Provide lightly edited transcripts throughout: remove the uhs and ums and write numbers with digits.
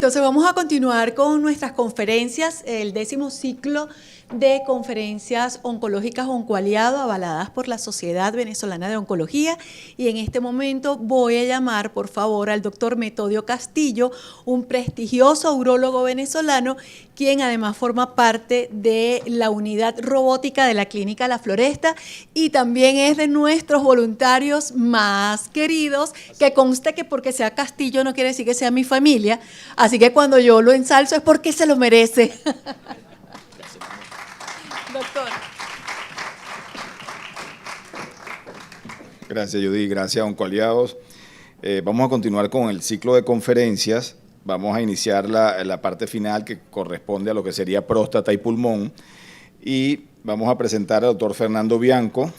Entonces vamos a continuar con nuestras conferencias, el 10º ciclo de conferencias oncológicas Oncoaliado avaladas por la Sociedad Venezolana de Oncología, y en este momento voy a llamar por favor al doctor Metodio Castillo, un prestigioso urólogo venezolano, quien además forma parte de la unidad robótica de la Clínica La Floresta y también es de nuestros voluntarios más queridos, que conste que porque sea Castillo no quiere decir que sea mi familia, así que cuando yo lo ensalzo es porque se lo merece. Doctor. Gracias, Judy. Gracias, Oncoaliados. Vamos a continuar con el ciclo de conferencias. Vamos a iniciar la parte final que corresponde a lo que sería próstata y pulmón. Y vamos a presentar al doctor Fernando Bianco.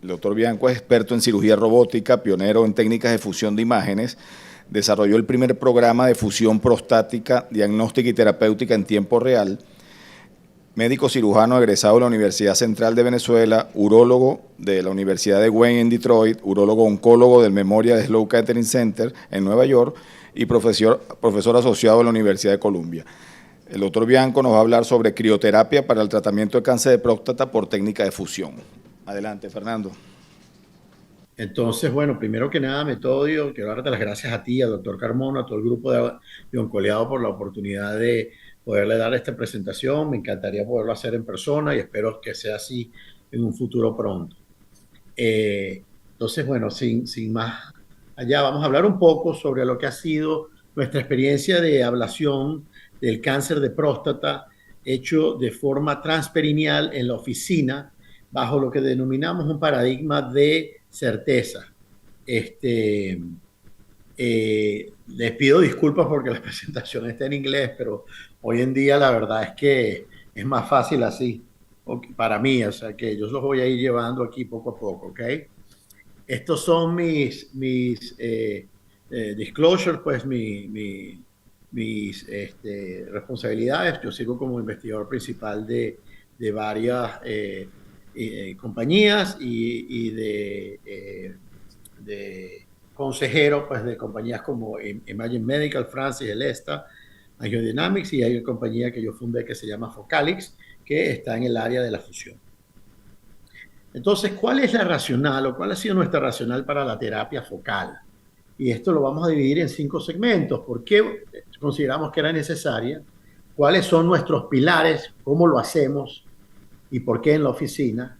El doctor Bianco es experto en cirugía robótica, pionero en técnicas de fusión de imágenes. Desarrolló el primer programa de fusión prostática, diagnóstica y terapéutica en tiempo real. Médico cirujano egresado de la Universidad Central de Venezuela, urólogo de la Universidad de Wayne en Detroit, urólogo oncólogo del Memorial Sloan Kettering Center en Nueva York y profesor asociado de la Universidad de Columbia. El doctor Bianco nos va a hablar sobre crioterapia para el tratamiento de cáncer de próstata por técnica de fusión. Adelante, Fernando. Entonces, bueno, primero que nada, Metodio, quiero darte las gracias a ti, al doctor Carmona, a todo el grupo de Oncoaliado por la oportunidad de poderle dar esta presentación. Me encantaría poderlo hacer en persona y espero que sea así en un futuro pronto. Entonces, bueno, sin más allá, vamos a hablar un poco sobre lo que ha sido nuestra experiencia de ablación del cáncer de próstata hecho de forma transperineal en la oficina bajo lo que denominamos un paradigma de certeza. Les pido disculpas porque la presentación está en inglés, pero hoy en día la verdad es que es más fácil así para mí, o sea que yo los voy a ir llevando aquí poco a poco, ¿ok? Estos son mis disclosures, pues mis responsabilidades. Yo sigo como investigador principal de varias compañías y de consejero pues, de compañías como Imagine Medical, Francis, Elesta, AngioDynamics, y hay una compañía que yo fundé que se llama Focalix, que está en el área de la fusión. Entonces, ¿cuál es la racional o cuál ha sido nuestra racional para la terapia focal? Y esto lo vamos a dividir en 5 segmentos. ¿Por qué consideramos que era necesaria? ¿Cuáles son nuestros pilares? ¿Cómo lo hacemos? ¿Y por qué en la oficina?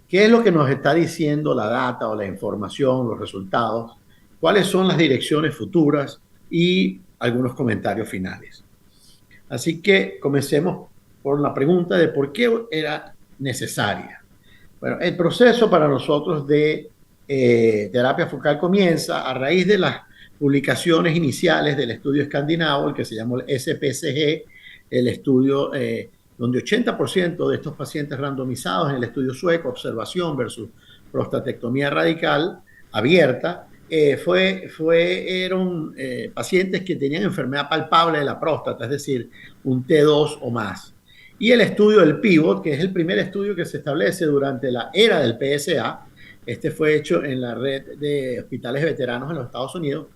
¿Qué es lo que nos está diciendo la data o la información, los resultados? ¿Cuáles son las direcciones futuras? Y algunos comentarios finales. Así que comencemos por la pregunta de por qué era necesaria. Bueno, el proceso para nosotros de terapia focal comienza a raíz de las publicaciones iniciales del estudio escandinavo, el que se llamó el SPSG, el estudio donde 80% de estos pacientes randomizados en el estudio sueco, observación versus prostatectomía radical abierta, eran pacientes que tenían enfermedad palpable de la próstata, es decir, un T2 o más. Y el estudio del PIVOT, que es el primer estudio que se establece durante la era del PSA, este fue hecho en la red de hospitales veteranos en los Estados Unidos,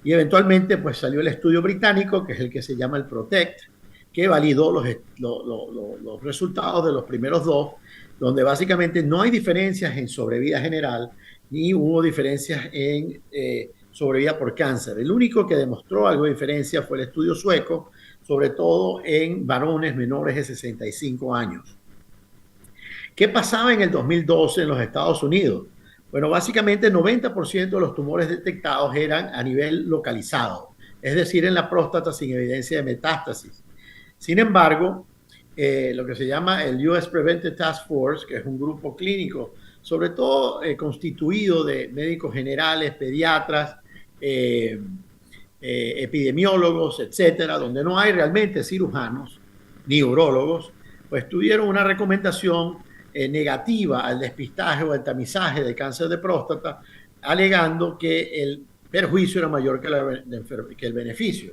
y eventualmente pues salió el estudio británico, que es el que se llama el PROTECT, que validó los resultados de los primeros dos, donde básicamente no hay diferencias en sobrevida general, ni hubo diferencias en sobrevida por cáncer. El único que demostró algo de diferencia fue el estudio sueco, sobre todo en varones menores de 65 años. ¿Qué pasaba en el 2012 en los Estados Unidos? Bueno, básicamente el 90% de los tumores detectados eran a nivel localizado, es decir, en la próstata sin evidencia de metástasis. Sin embargo, lo que se llama el US Preventive Task Force, que es un grupo clínico, sobre todo constituido de médicos generales, pediatras, epidemiólogos, etcétera, donde no hay realmente cirujanos ni urólogos, pues tuvieron una recomendación negativa al despistaje o al tamizaje de cáncer de próstata, alegando que el perjuicio era mayor que el beneficio.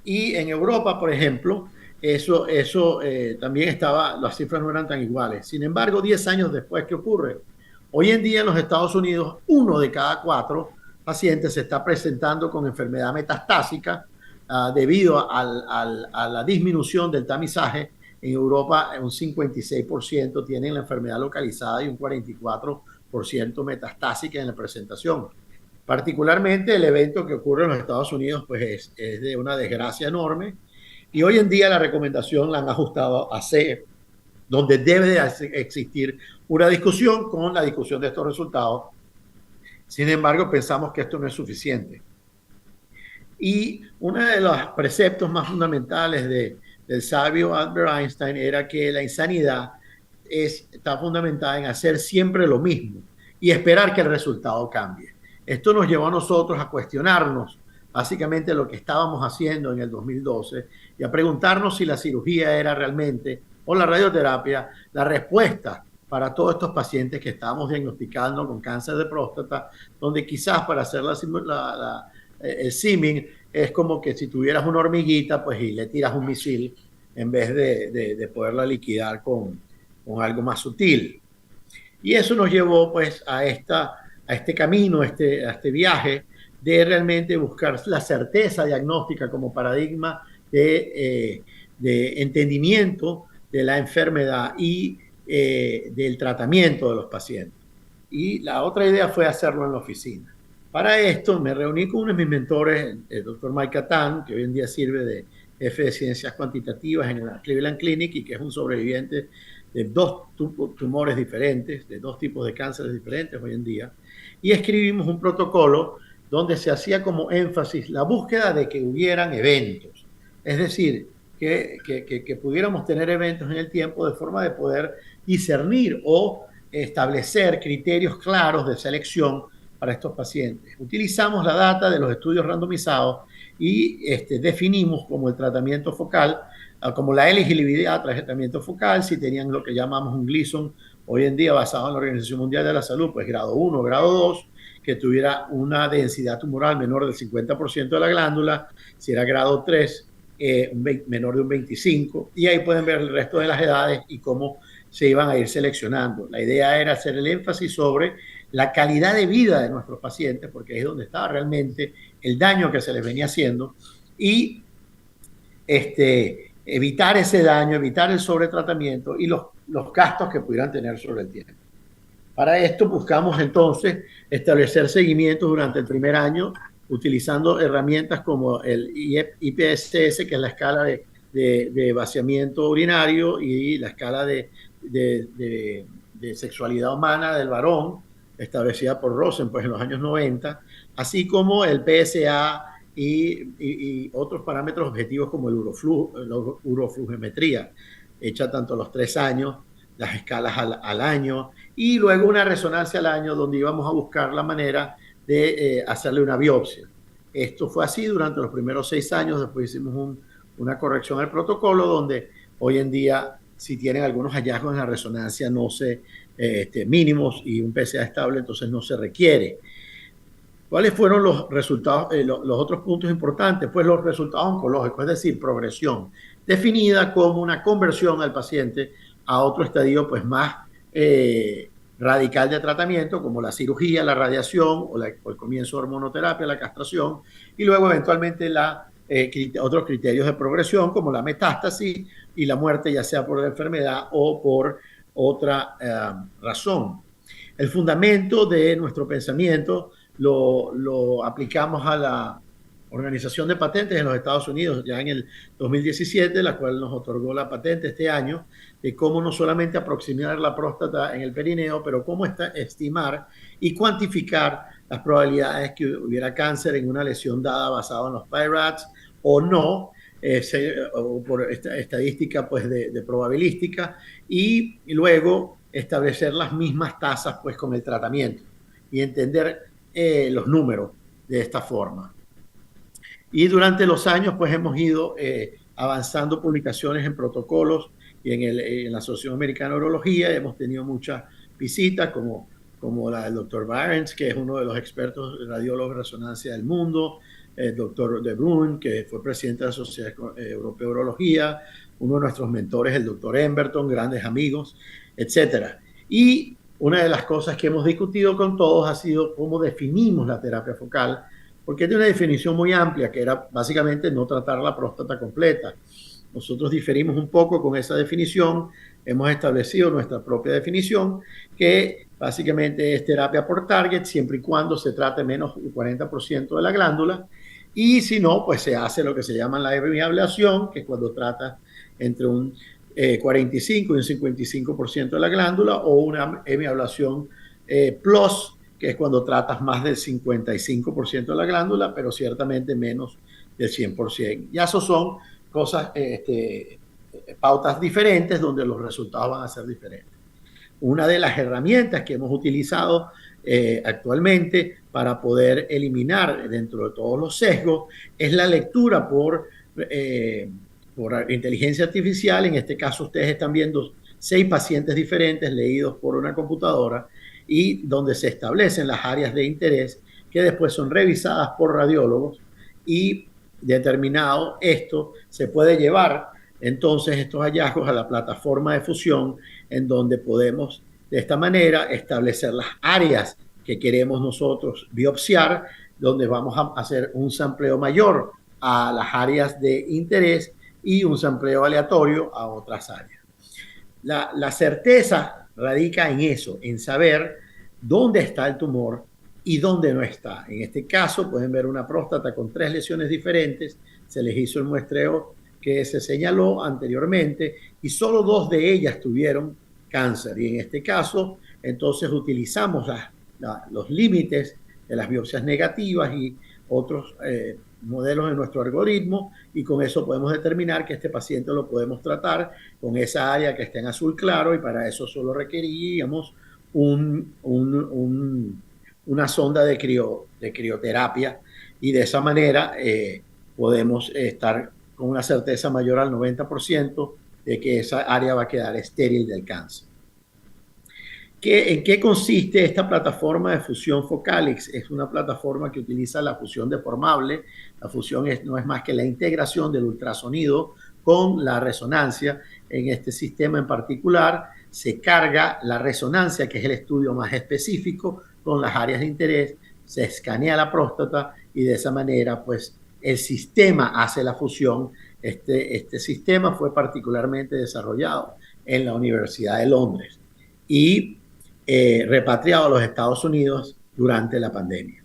Y en Europa, por ejemplo, eso también estaba, las cifras no eran tan iguales. Sin embargo, 10 años después, ¿qué ocurre? Hoy en día en los Estados Unidos, 1 de cada 4 pacientes se está presentando con enfermedad metastásica debido a la disminución del tamizaje. En Europa un 56% tienen la enfermedad localizada y un 44% metastásica en la presentación. Particularmente el evento que ocurre en los Estados Unidos pues es de una desgracia enorme, y hoy en día la recomendación la han ajustado a C, donde debe de existir una discusión con la discusión de estos resultados. Sin embargo, pensamos que esto no es suficiente. Y uno de los preceptos más fundamentales del sabio Albert Einstein era que la insanidad está fundamentada en hacer siempre lo mismo y esperar que el resultado cambie. Esto nos llevó a nosotros a cuestionarnos básicamente lo que estábamos haciendo en el 2012 y a preguntarnos si la cirugía era realmente, o la radioterapia, la respuesta para todos estos pacientes que estábamos diagnosticando con cáncer de próstata, donde quizás para hacer el símil es como que si tuvieras una hormiguita pues y le tiras un misil en vez de poderla liquidar con algo más sutil. Y eso nos llevó pues a este camino, a este viaje de realmente buscar la certeza diagnóstica como paradigma de entendimiento de la enfermedad y del tratamiento de los pacientes. Y la otra idea fue hacerlo en la oficina. Para esto me reuní con uno de mis mentores, el doctor Mike Catán, que hoy en día sirve de jefe de ciencias cuantitativas en la Cleveland Clinic y que es un sobreviviente de 2 tumores diferentes, de 2 tipos de cánceres diferentes hoy en día. Y escribimos un protocolo donde se hacía como énfasis la búsqueda de que hubieran eventos. Es decir, que pudiéramos tener eventos en el tiempo de forma de poder discernir o establecer criterios claros de selección para estos pacientes. Utilizamos la data de los estudios randomizados y definimos como el tratamiento focal, como la elegibilidad a tratamiento focal, si tenían lo que llamamos un Gleason, hoy en día basado en la Organización Mundial de la Salud, pues grado 1, grado 2, que tuviera una densidad tumoral menor del 50% de la glándula, si era grado 3, menor de un 25%, y ahí pueden ver el resto de las edades y cómo se iban a ir seleccionando. La idea era hacer el énfasis sobre la calidad de vida de nuestros pacientes, porque es donde estaba realmente el daño que se les venía haciendo, y evitar ese daño, evitar el sobretratamiento y los gastos que pudieran tener sobre el tiempo. Para esto buscamos entonces establecer seguimientos durante el primer año, utilizando herramientas como el IPSS, que es la escala de vaciamiento urinario, y la escala de sexualidad humana del varón, establecida por Rosen pues, en los años 90, así como el PSA y otros parámetros objetivos como la uroflujometría, hecha tanto a los 3 años, las escalas al año, y luego una resonancia al año donde íbamos a buscar la manera de hacerle una biopsia. Esto fue así durante los primeros 6 años, después hicimos una corrección al protocolo donde hoy en día, si tienen algunos hallazgos en la resonancia mínimos y un PSA estable, entonces no se requiere. ¿Cuáles fueron los resultados, los otros puntos importantes? Pues los resultados oncológicos, es decir, progresión, definida como una conversión al paciente a otro estadio pues más radical de tratamiento, como la cirugía, la radiación o el comienzo de hormonoterapia, la castración, y luego eventualmente otros criterios de progresión como la metástasis y la muerte, ya sea por la enfermedad o por otra razón. El fundamento de nuestro pensamiento lo aplicamos a la Organización de Patentes en los Estados Unidos ya en el 2017, la cual nos otorgó la patente este año, de cómo no solamente aproximar la próstata en el perineo, pero cómo estimar y cuantificar las probabilidades que hubiera cáncer en una lesión dada basada en los PI-RADS o no, o por esta estadística pues, de probabilística, y luego establecer las mismas tasas pues, con el tratamiento y entender los números de esta forma. Y durante los años pues hemos ido avanzando publicaciones en protocolos y en la Asociación Americana de Urología. Hemos tenido muchas visitas como la del doctor Barents, que es uno de los expertos radiólogos de resonancia del mundo, el doctor De Bruin, que fue presidente de la Sociedad Europea de Urología, uno de nuestros mentores, el doctor Emberton, grandes amigos, etcétera. Y una de las cosas que hemos discutido con todos ha sido cómo definimos la terapia focal, porque tiene una definición muy amplia, que era básicamente no tratar la próstata completa. Nosotros diferimos un poco con esa definición, hemos establecido nuestra propia definición, que básicamente es terapia por target, siempre y cuando se trate menos del 40% de la glándula, y si no, pues se hace lo que se llama la hemiablación, que es cuando trata entre un 45 y un 55% de la glándula, o una hemiablación plus, que es cuando tratas más del 55% de la glándula, pero ciertamente menos del 100%. Ya esos son cosas, pautas diferentes donde los resultados van a ser diferentes. Una de las herramientas que hemos utilizado actualmente para poder eliminar dentro de todos los sesgos es la lectura por inteligencia artificial. En este caso ustedes están viendo 6 pacientes diferentes leídos por una computadora y donde se establecen las áreas de interés que después son revisadas por radiólogos y determinado esto se puede llevar entonces estos hallazgos a la plataforma de fusión en donde podemos de esta manera establecer las áreas que queremos nosotros biopsiar, donde vamos a hacer un sampleo mayor a las áreas de interés y un sampleo aleatorio a otras áreas. La certeza radica en eso, en saber dónde está el tumor y dónde no está. En este caso pueden ver una próstata con 3 lesiones diferentes, se les hizo el muestreo que se señaló anteriormente y solo 2 de ellas tuvieron cáncer. Y en este caso, entonces utilizamos los límites de las biopsias negativas y otros modelos de nuestro algoritmo y con eso podemos determinar que este paciente lo podemos tratar con esa área que está en azul claro y para eso solo requeríamos una sonda de crioterapia y de esa manera podemos estar con una certeza mayor al 90% de que esa área va a quedar estéril del cáncer. ¿En qué consiste esta plataforma de fusión Focalix? Es una plataforma que utiliza la fusión deformable. La fusión no es más que la integración del ultrasonido con la resonancia. En este sistema en particular se carga la resonancia, que es el estudio más específico, con las áreas de interés, se escanea la próstata y de esa manera pues el sistema hace la fusión. Este sistema fue particularmente desarrollado en la Universidad de Londres y repatriado a los Estados Unidos durante la pandemia.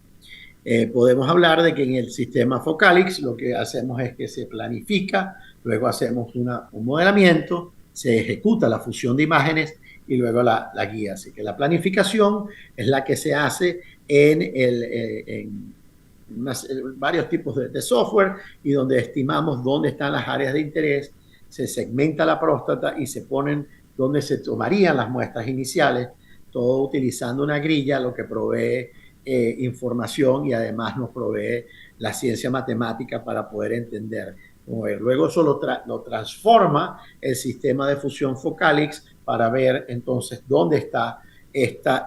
Podemos hablar de que en el sistema Focalix lo que hacemos es que se planifica, luego hacemos un modelamiento, se ejecuta la fusión de imágenes y luego la guía. Así que la planificación es la que se hace en varios tipos de software y donde estimamos dónde están las áreas de interés, se segmenta la próstata y se ponen donde se tomarían las muestras iniciales, todo utilizando una grilla, lo que provee información y además nos provee la ciencia matemática para poder entender. Luego eso lo transforma el sistema de fusión Focalix para ver entonces dónde está esta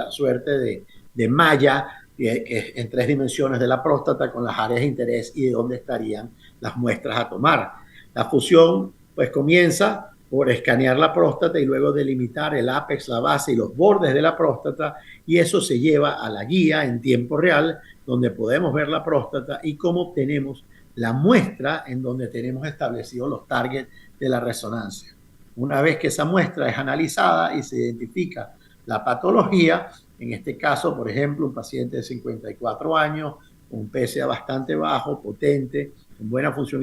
suerte de malla en 3 dimensiones de la próstata con las áreas de interés y de dónde estarían las muestras a tomar. La fusión pues comienza por escanear la próstata y luego delimitar el ápex, la base y los bordes de la próstata y eso se lleva a la guía en tiempo real donde podemos ver la próstata y cómo obtenemos la muestra en donde tenemos establecidos los targets de la resonancia. Una vez que esa muestra es analizada y se identifica la patología, en este caso, por ejemplo, un paciente de 54 años, un PSA bastante bajo, potente, con buena función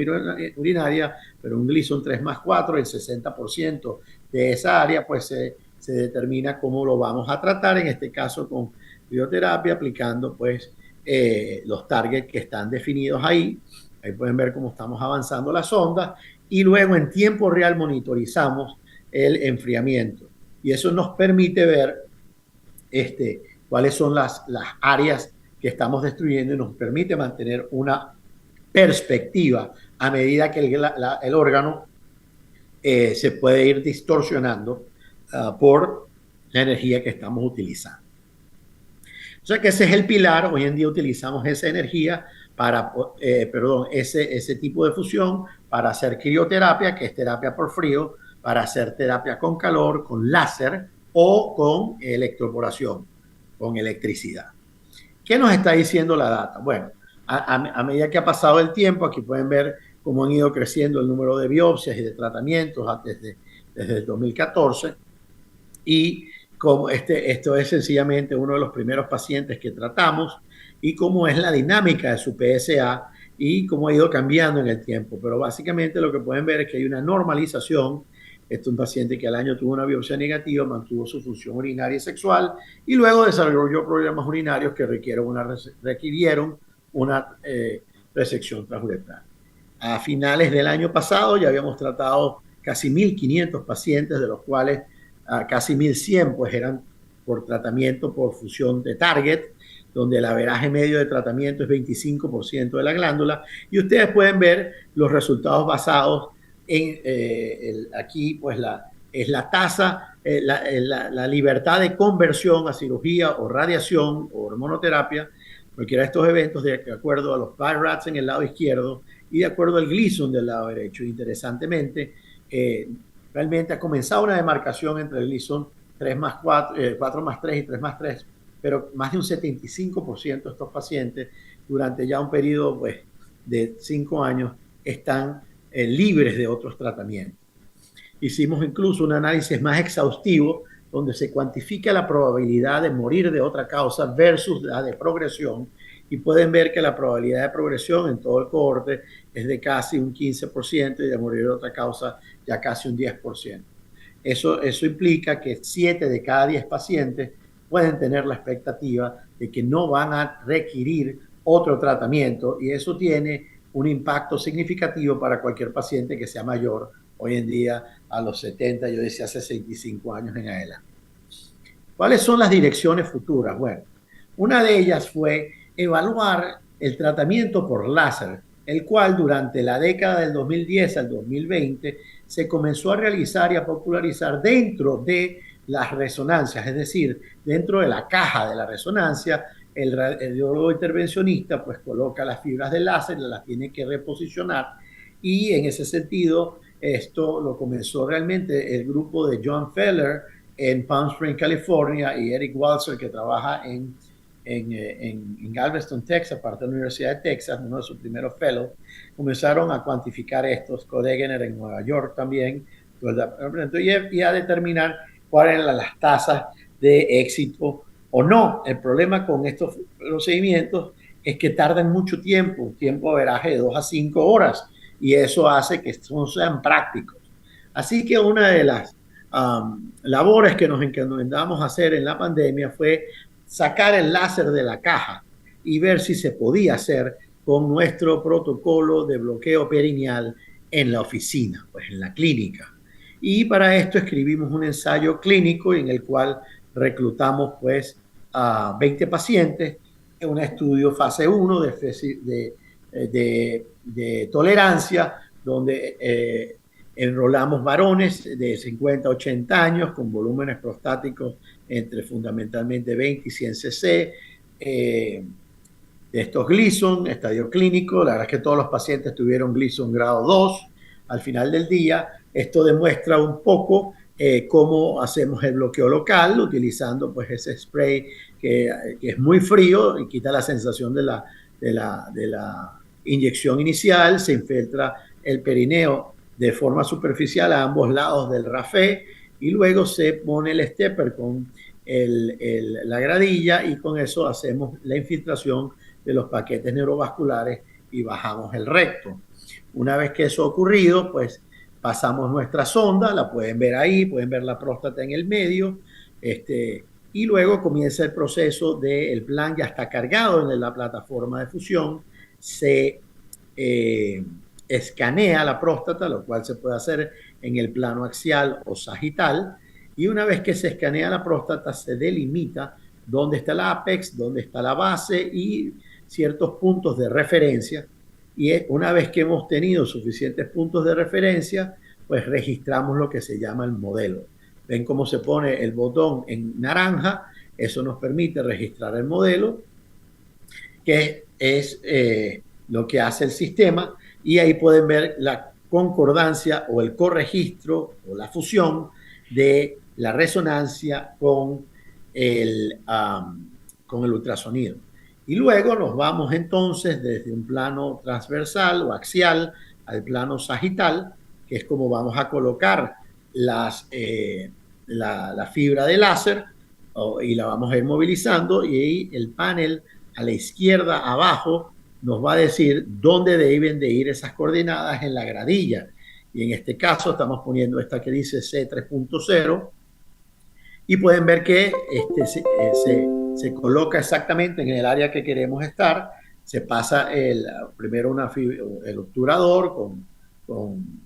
urinaria, pero un Gleason 3+4, el 60% de esa área, pues se determina cómo lo vamos a tratar, en este caso con crioterapia, aplicando pues los targets que están definidos ahí. Ahí pueden ver cómo estamos avanzando la sonda y luego en tiempo real monitorizamos el enfriamiento. Y eso nos permite ver cuáles son las áreas que estamos destruyendo y nos permite mantener una perspectiva a medida que el órgano se puede ir distorsionando por la energía que estamos utilizando. O sea que ese es el pilar. Hoy en día utilizamos esa energía para, ese tipo de fusión para hacer crioterapia, que es terapia por frío, para hacer terapia con calor, con láser o con electroporación, con electricidad. ¿Qué nos está diciendo la data? Bueno, a medida que ha pasado el tiempo, aquí pueden ver cómo han ido creciendo el número de biopsias y de tratamientos desde el 2014, y como esto es sencillamente uno de los primeros pacientes que tratamos, y cómo es la dinámica de su PSA y cómo ha ido cambiando en el tiempo. Pero básicamente lo que pueden ver es que hay una normalización. Este es un paciente que al año tuvo una biopsia negativa, mantuvo su función urinaria y sexual, y luego desarrolló problemas urinarios que requirieron una resección transuretral. A finales del año pasado ya habíamos tratado casi 1.500 pacientes, de los cuales casi 1.100 pues eran por tratamiento por fusión de target, donde el averaje medio de tratamiento es 25% de la glándula, y ustedes pueden ver los resultados basados en aquí pues es la tasa, la libertad de conversión a cirugía o radiación o hormonoterapia, cualquiera de estos eventos, de acuerdo a los BI-RADS en el lado izquierdo y de acuerdo al Gleason del lado derecho. Interesantemente, realmente ha comenzado una demarcación entre el Gleason 4 más 3 y 3 más 3, pero más de un 75% de estos pacientes durante ya un periodo pues, de 5 años están libres de otros tratamientos. Hicimos incluso un análisis más exhaustivo donde se cuantifica la probabilidad de morir de otra causa versus la de progresión, y pueden ver que la probabilidad de progresión en todo el cohorte es de casi un 15% y de morir de otra causa ya casi un 10%. Eso implica que 7 de cada 10 pacientes pueden tener la expectativa de que no van a requerir otro tratamiento, y eso tiene un impacto significativo para cualquier paciente que sea mayor hoy en día a los 70, yo decía 65 años en adelante. ¿Cuáles son las direcciones futuras? Bueno, una de ellas fue evaluar el tratamiento por láser, el cual durante la década del 2010 al 2020 se comenzó a realizar y a popularizar dentro de las resonancias, es decir, dentro de la caja de la resonancia. El radiólogo intervencionista pues coloca las fibras de láser, las tiene que reposicionar, y en ese sentido esto lo comenzó realmente el grupo de John Feller en Palm Springs, California, y Eric Walser, que trabaja en Galveston, Texas, parte de la Universidad de Texas, uno de sus primeros fellows. Comenzaron a cuantificar estos, Kodegener en Nueva York también, y a determinar cuáles eran las tasas de éxito o no. El problema con estos procedimientos es que tardan mucho tiempo, un tiempo averaje de 2 a 5 horas, y eso hace que no sean prácticos. Así que una de las labores que nos encomendamos a hacer en la pandemia fue sacar el láser de la caja y ver si se podía hacer con nuestro protocolo de bloqueo perineal en la oficina, pues en la clínica. Y para esto escribimos un ensayo clínico en el cual reclutamos pues a 20 pacientes en un estudio fase 1 de tolerancia, donde enrolamos varones de 50 a 80 años con volúmenes prostáticos entre fundamentalmente 20 y 100 cc, de estos Gleason, estadio clínico. La verdad es que todos los pacientes tuvieron Gleason grado 2. Al final del día, esto demuestra un poco cómo hacemos el bloqueo local, utilizando pues ese spray que es muy frío y quita la sensación de la inyección inicial. Se infiltra el perineo de forma superficial a ambos lados del rafé, y luego se pone el stepper con la gradilla, y con eso hacemos la infiltración de los paquetes neurovasculares y bajamos el recto. Una vez que eso ha ocurrido, pues pasamos nuestra sonda, la pueden ver ahí, pueden ver la próstata en el medio, y luego comienza el proceso del plan. Ya está cargado en la plataforma de fusión, se escanea la próstata, lo cual se puede hacer en el plano axial o sagital, y una vez que se escanea la próstata se delimita dónde está el ápex, dónde está la base y ciertos puntos de referencia. Y una vez que hemos tenido suficientes puntos de referencia, pues registramos lo que se llama el modelo. Ven cómo se pone el botón en naranja. Eso nos permite registrar el modelo, que es lo que hace el sistema, y ahí pueden ver la concordancia o el corregistro o la fusión de la resonancia con el ultrasonido. Y luego nos vamos entonces desde un plano transversal o axial al plano sagital, que es como vamos a colocar la fibra de láser y la vamos a ir movilizando, y ahí el panel a la izquierda abajo nos va a decir dónde deben de ir esas coordenadas en la gradilla. Y en este caso estamos poniendo esta que dice C3.0 y pueden ver que se coloca exactamente en el área que queremos estar. Se pasa primero el obturador con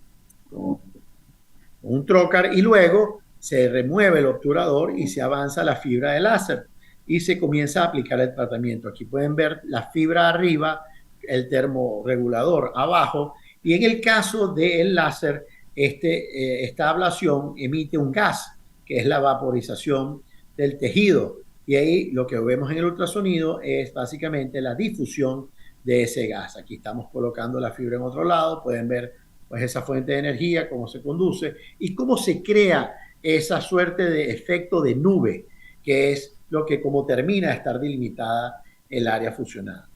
un trocar, y luego se remueve el obturador y se avanza la fibra de láser y se comienza a aplicar el tratamiento. Aquí pueden ver la fibra arriba, el termorregulador abajo, y en el caso del láser, esta ablación emite un gas, que es la vaporización del tejido, y ahí lo que vemos en el ultrasonido es básicamente la difusión de ese gas. Aquí estamos colocando la fibra en otro lado, pueden ver pues esa fuente de energía, cómo se conduce y cómo se crea esa suerte de efecto de nube, que es lo que como termina de estar delimitada el área fusionada.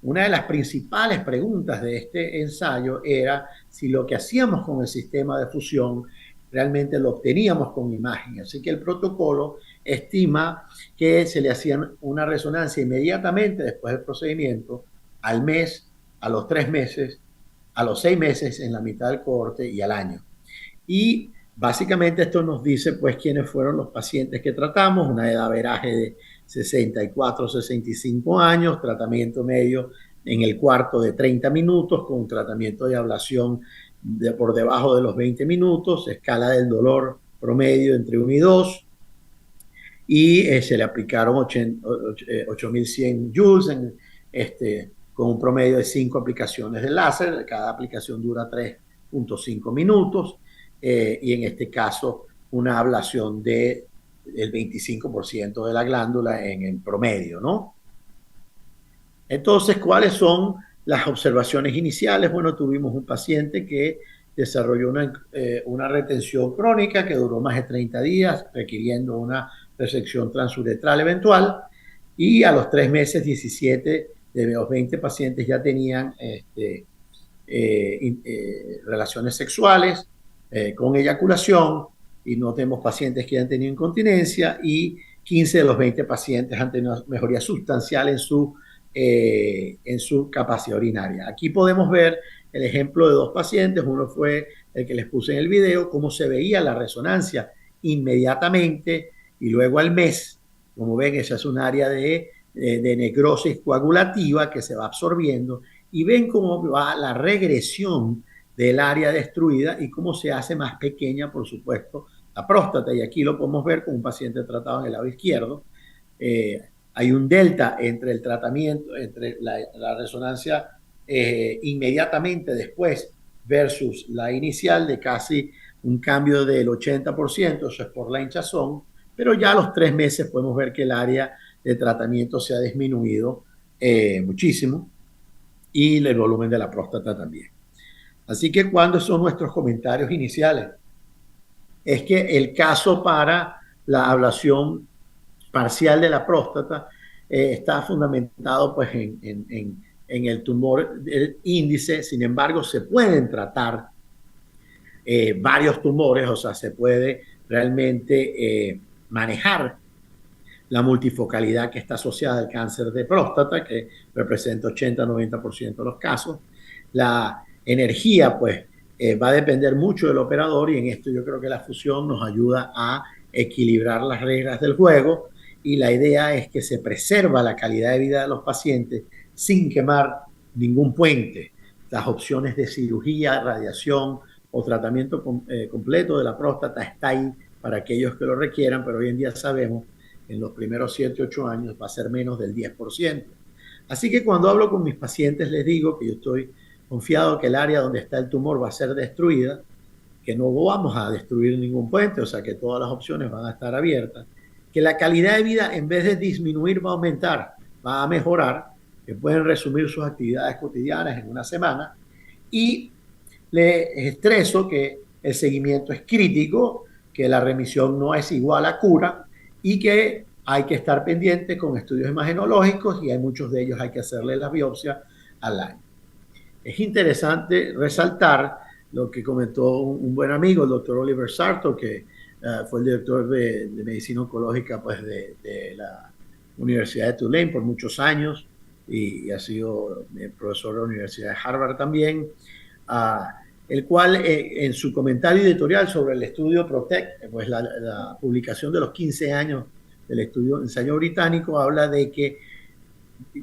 Una de las principales preguntas de este ensayo era si lo que hacíamos con el sistema de fusión realmente lo obteníamos con imagen. Así que el protocolo estima que se le hacían una resonancia inmediatamente después del procedimiento, al mes, a los 3 meses, a los 6 meses en la mitad del cohorte y al año. Y básicamente esto nos dice pues quiénes fueron los pacientes que tratamos, una edad averaje de 64, 65 años, tratamiento medio en el cuarto de 30 minutos con un tratamiento de ablación por debajo de los 20 minutos, escala del dolor promedio entre 1 y 2, y se le aplicaron 8100 joules con un promedio de 5 aplicaciones de láser. Cada aplicación dura 3.5 minutos y en este caso una ablación del 25% de la glándula en el promedio, ¿no? Entonces, ¿cuáles son las observaciones iniciales? Bueno, tuvimos un paciente que desarrolló una retención crónica que duró más de 30 días, requiriendo una resección transuretral eventual, y a los 3 meses, 17 de los 20 pacientes ya tenían relaciones sexuales con eyaculación, y no tenemos pacientes que hayan tenido incontinencia, y 15 de los 20 pacientes han tenido mejoría sustancial en su capacidad urinaria. Aquí podemos ver el ejemplo de 2 pacientes. Uno fue el que les puse en el video, cómo se veía la resonancia inmediatamente y luego al mes. Como ven, esa es un área de necrosis coagulativa que se va absorbiendo, y ven cómo va la regresión del área destruida y cómo se hace más pequeña, por supuesto, la próstata. Y aquí lo podemos ver con un paciente tratado en el lado izquierdo. Hay un delta entre el tratamiento, entre la resonancia inmediatamente después versus la inicial, de casi un cambio del 80%, eso es por la hinchazón, pero ya a los 3 meses podemos ver que el área de tratamiento se ha disminuido muchísimo, y el volumen de la próstata también. Así que, ¿cuáles son nuestros comentarios iniciales? Es que el caso para la ablación parcial de la próstata está fundamentado pues en el tumor del índice. Sin embargo, se pueden tratar varios tumores, o sea, se puede realmente manejar la multifocalidad que está asociada al cáncer de próstata, que representa 80-90% de los casos. La energía, pues, va a depender mucho del operador, y en esto yo creo que la fusión nos ayuda a equilibrar las reglas del juego, y la idea es que se preserva la calidad de vida de los pacientes sin quemar ningún puente. Las opciones de cirugía, radiación o tratamiento completo de la próstata está ahí para aquellos que lo requieran, pero hoy en día sabemos que en los primeros 7-8 años va a ser menos del 10%. Así que cuando hablo con mis pacientes les digo que yo estoy confiado que el área donde está el tumor va a ser destruida, que no vamos a destruir ningún puente, o sea que todas las opciones van a estar abiertas, que la calidad de vida en vez de disminuir va a aumentar, va a mejorar, que pueden resumir sus actividades cotidianas en una semana, y les estreso que el seguimiento es crítico, que la remisión no es igual a cura, y que hay que estar pendiente con estudios imagenológicos y hay muchos de ellos hay que hacerle la biopsia al año. Es interesante resaltar lo que comentó un buen amigo, el doctor Oliver Sarto, que fue el director de medicina oncológica pues, de la Universidad de Tulane por muchos años y ha sido profesor de la Universidad de Harvard también, el cual en su comentario editorial sobre el estudio PROTECT, pues la publicación de los 15 años del ensayo británico, habla de que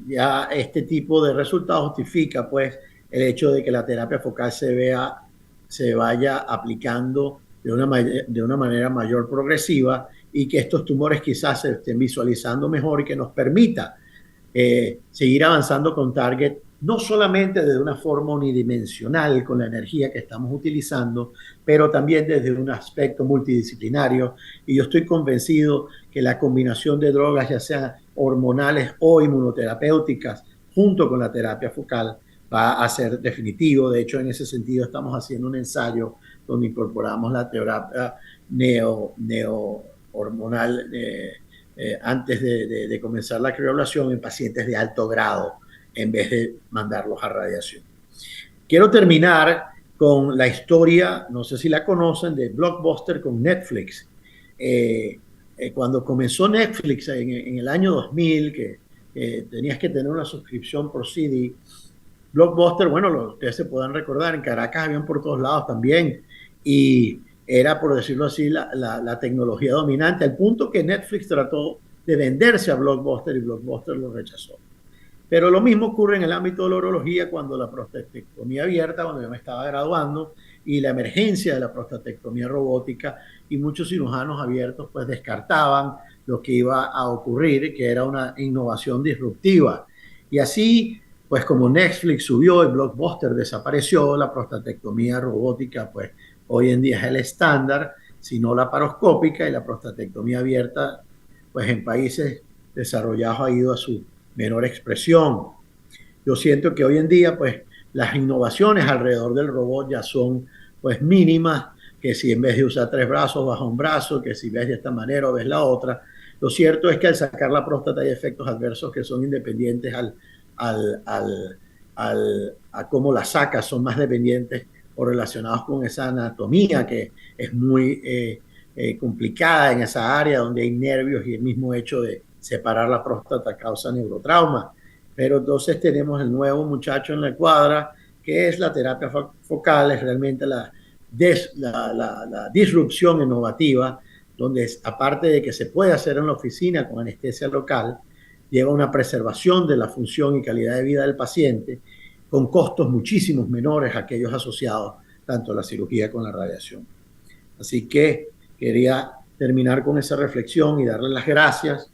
ya este tipo de resultados justifica pues el hecho de que la terapia focal se vaya aplicando de una manera mayor progresiva y que estos tumores quizás se estén visualizando mejor y que nos permita seguir avanzando con target, no solamente de una forma unidimensional con la energía que estamos utilizando, pero también desde un aspecto multidisciplinario. Y yo estoy convencido que la combinación de drogas, ya sean hormonales o inmunoterapéuticas, junto con la terapia focal, va a ser definitivo. De hecho, en ese sentido, estamos haciendo un ensayo donde incorporamos la terapia neo-hormonal antes de comenzar la crioablación en pacientes de alto grado, en vez de mandarlos a radiación. Quiero terminar con la historia, no sé si la conocen, de Blockbuster con Netflix. Cuando comenzó Netflix en el año 2000, que tenías que tener una suscripción por CD, Blockbuster, bueno, ustedes se puedan recordar, en Caracas habían por todos lados también, y era, por decirlo así, la tecnología dominante, al punto que Netflix trató de venderse a Blockbuster y Blockbuster lo rechazó. Pero lo mismo ocurre en el ámbito de la urología cuando la prostatectomía abierta, cuando yo me estaba graduando, y la emergencia de la prostatectomía robótica, y muchos cirujanos abiertos pues descartaban lo que iba a ocurrir, que era una innovación disruptiva. Y así, pues como Netflix subió y Blockbuster desapareció, la prostatectomía robótica pues hoy en día es el estándar, sino la laparoscópica, y la prostatectomía abierta pues en países desarrollados ha ido a su menor expresión. Yo siento que hoy en día pues las innovaciones alrededor del robot ya son pues mínimas, que si en vez de usar 3 brazos baja un brazo, que si ves de esta manera o ves la otra. Lo cierto es que al sacar la próstata hay efectos adversos que son independientes a cómo la sacas, son más dependientes o relacionados con esa anatomía que es muy complicada en esa área donde hay nervios, y el mismo hecho de separar la próstata causa neurotrauma. Pero entonces tenemos el nuevo muchacho en la cuadra, que es la terapia focal, es realmente la disrupción innovativa, donde aparte de que se puede hacer en la oficina con anestesia local, lleva una preservación de la función y calidad de vida del paciente con costos muchísimos menores a aquellos asociados tanto a la cirugía como a la radiación. Así que quería terminar con esa reflexión y darles las gracias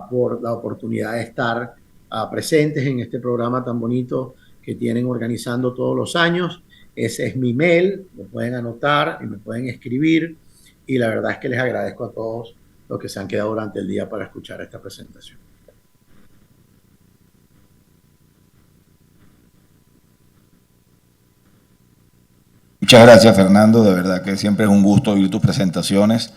por la oportunidad de estar presentes en este programa tan bonito que tienen organizando todos los años. Ese es mi mail, lo pueden anotar y me pueden escribir, y la verdad es que les agradezco a todos los que se han quedado durante el día para escuchar esta presentación. Muchas gracias, Fernando. De verdad que siempre es un gusto oír tus presentaciones.